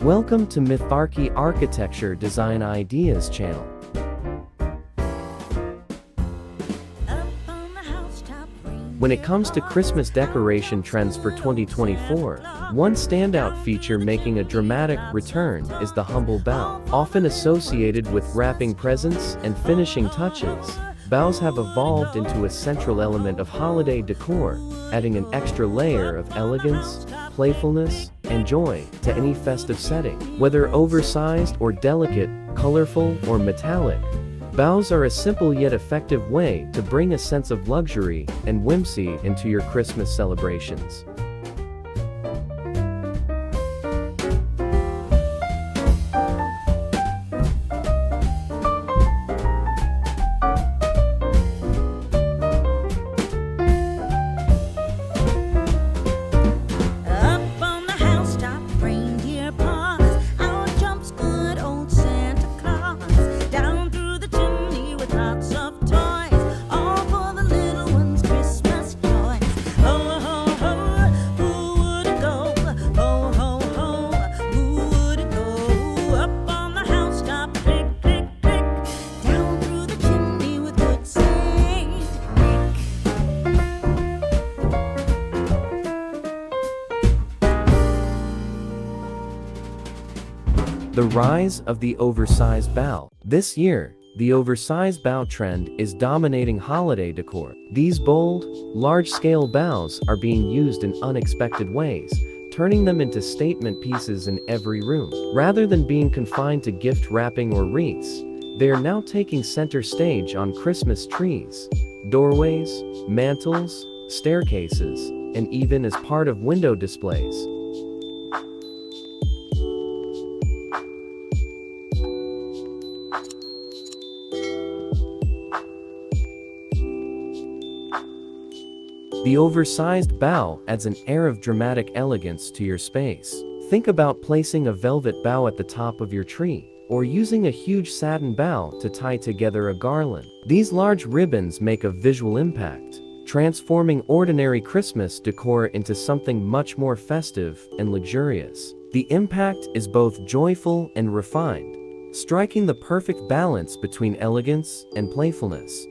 Welcome to Mytharchy Architecture Design Ideas channel. When it comes to Christmas decoration trends for 2024, one standout feature making a dramatic return is the humble bow. Often associated with wrapping presents and finishing touches, bows have evolved into a central element of holiday decor, adding an extra layer of elegance, playfulness, and joy to any festive setting. Whether oversized or delicate, colorful or metallic, bows are a simple yet effective way to bring a sense of luxury and whimsy into your Christmas celebrations. The rise of the oversized bow. This year, the oversized bow trend is dominating holiday decor. These bold, large-scale bows are being used in unexpected ways, turning them into statement pieces in every room. Rather than being confined to gift wrapping or wreaths, they are now taking center stage on Christmas trees, doorways, mantels, staircases, and even as part of window displays. The oversized bow adds an air of dramatic elegance to your space. Think about placing a velvet bow at the top of your tree, or using a huge satin bow to tie together a garland. These large ribbons make a visual impact, transforming ordinary Christmas decor into something much more festive and luxurious. The impact is both joyful and refined, striking the perfect balance between elegance and playfulness.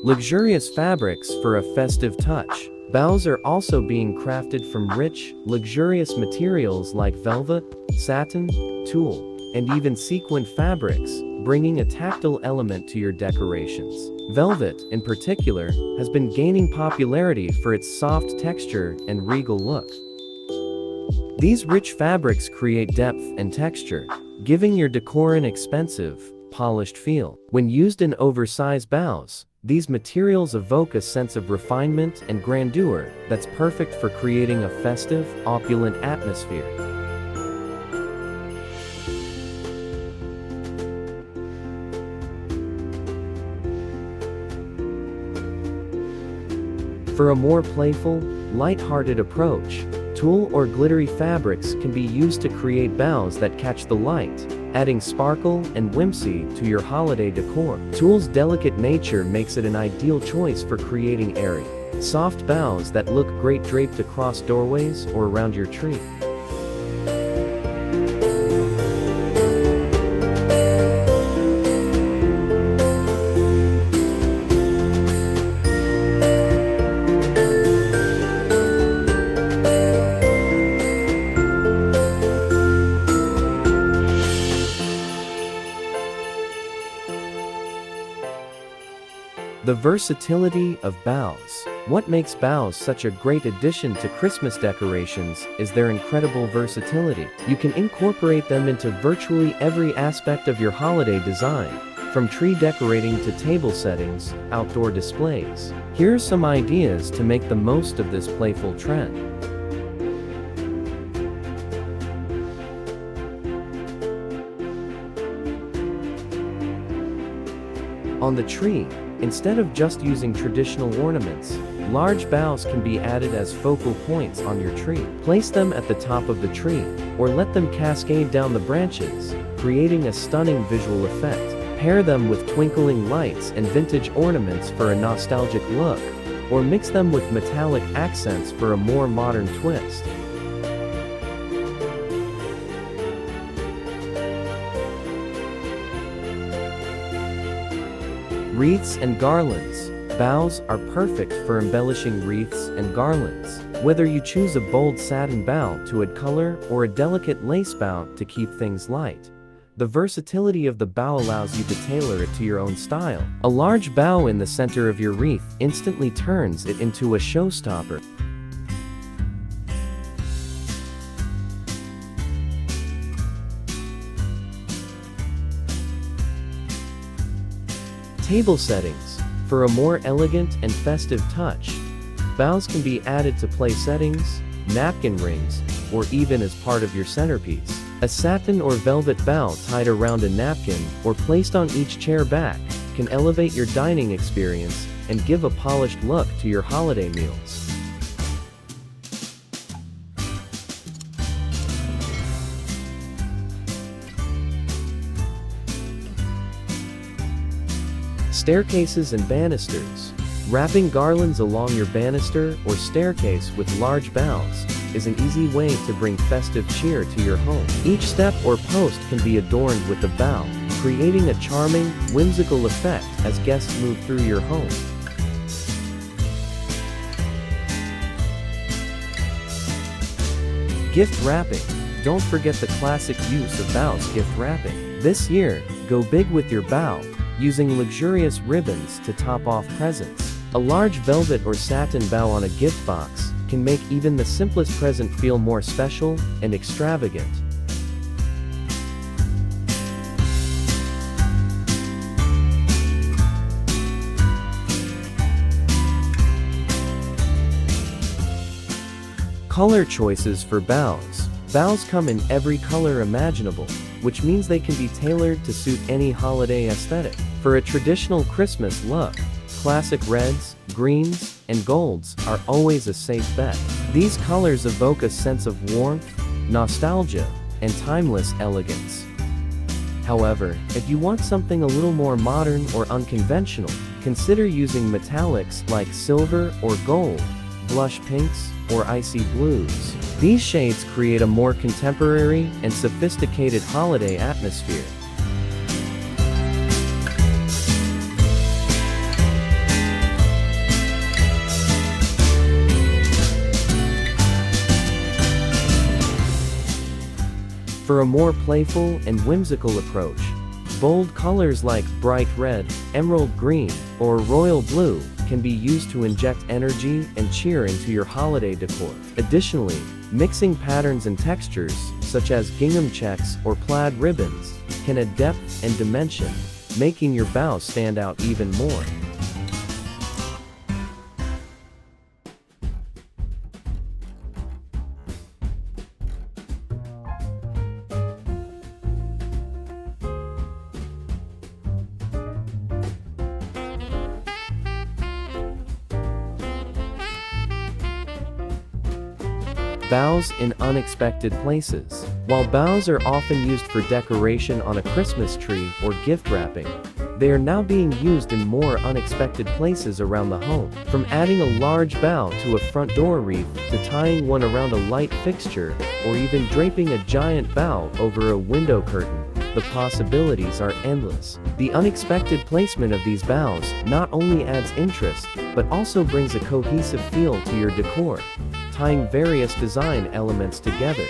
Luxurious fabrics for a festive touch. Bows are also being crafted from rich, luxurious materials like velvet, satin, tulle, and even sequin fabrics, bringing a tactile element to your decorations. Velvet, in particular, has been gaining popularity for its soft texture and regal look. These rich fabrics create depth and texture, giving your decor an expensive, polished feel. When used in oversized bows, these materials evoke a sense of refinement and grandeur that's perfect for creating a festive, opulent atmosphere. For a more playful, light-hearted approach, tulle or glittery fabrics can be used to create bows that catch the light, adding sparkle and whimsy to your holiday decor. Tulle's delicate nature makes it an ideal choice for creating airy, soft bows that look great draped across doorways or around your tree. The versatility of bows. What makes bows such a great addition to Christmas decorations is their incredible versatility. You can incorporate them into virtually every aspect of your holiday design, from tree decorating to table settings, outdoor displays. Here are some ideas to make the most of this playful trend. On the tree, instead of just using traditional ornaments, large boughs can be added as focal points on your tree. Place them at the top of the tree, or let them cascade down the branches, creating a stunning visual effect. Pair them with twinkling lights and vintage ornaments for a nostalgic look, or mix them with metallic accents for a more modern twist. Wreaths and garlands. Bows are perfect for embellishing wreaths and garlands. Whether you choose a bold satin bow to add color or a delicate lace bow to keep things light, the versatility of the bow allows you to tailor it to your own style. A large bow in the center of your wreath instantly turns it into a showstopper. Table settings. For a more elegant and festive touch, bows can be added to place settings, napkin rings, or even as part of your centerpiece. A satin or velvet bow tied around a napkin or placed on each chair back can elevate your dining experience and give a polished look to your holiday meals. Staircases and banisters. Wrapping garlands along your banister or staircase with large bows is an easy way to bring festive cheer to your home. Each step or post can be adorned with a bow, creating a charming, whimsical effect as guests move through your home. Gift wrapping. Don't forget the classic use of bows gift wrapping. This year, go big with your bow, using luxurious ribbons to top off presents. A large velvet or satin bow on a gift box can make even the simplest present feel more special and extravagant. Color choices for bows. Bows come in every color imaginable, which means they can be tailored to suit any holiday aesthetic. For a traditional Christmas look, classic reds, greens, and golds are always a safe bet. These colors evoke a sense of warmth, nostalgia, and timeless elegance. However, if you want something a little more modern or unconventional, consider using metallics like silver or gold, blush pinks, or icy blues. These shades create a more contemporary and sophisticated holiday atmosphere. For a more playful and whimsical approach, bold colors like bright red, emerald green, or royal blue can be used to inject energy and cheer into your holiday decor. Additionally, mixing patterns and textures, such as gingham checks or plaid ribbons, can add depth and dimension, making your bow stand out even more. Bows in unexpected places. While bows are often used for decoration on a Christmas tree or gift wrapping, they are now being used in more unexpected places around the home. From adding a large bow to a front door wreath, to tying one around a light fixture, or even draping a giant bow over a window curtain, the possibilities are endless. The unexpected placement of these bows not only adds interest, but also brings a cohesive feel to your decor, tying various design elements together.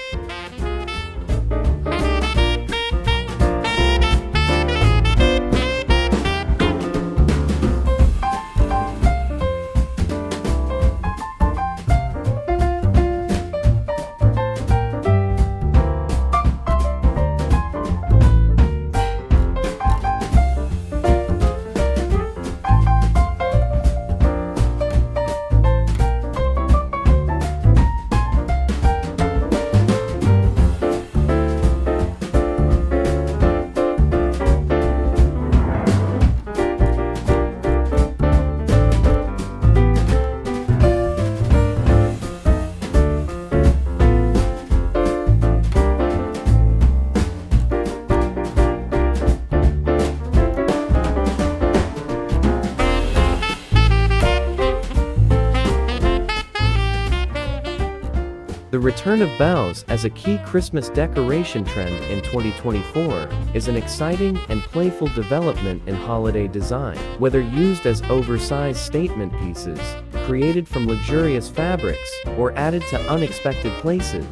return of bows as a key Christmas decoration trend in 2024 is an exciting and playful development in holiday design. Whether used as oversized statement pieces, created from luxurious fabrics, or added to unexpected places,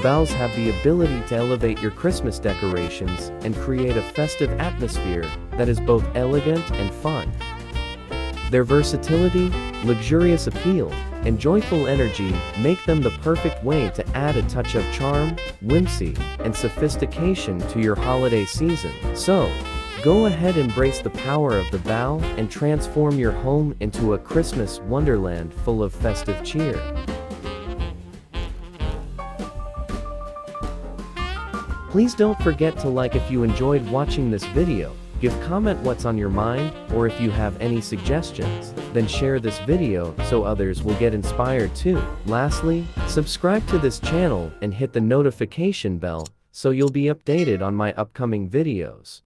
bows have the ability to elevate your Christmas decorations and create a festive atmosphere that is both elegant and fun. Their versatility, luxurious appeal, and joyful energy make them the perfect way to add a touch of charm, whimsy, and sophistication to your holiday season. So, go ahead and embrace the power of the bow and transform your home into a Christmas wonderland full of festive cheer. Please don't forget to like if you enjoyed watching this video. Give comment what's on your mind, or if you have any suggestions, then share this video so others will get inspired too. Lastly, subscribe to this channel and hit the notification bell so you'll be updated on my upcoming videos.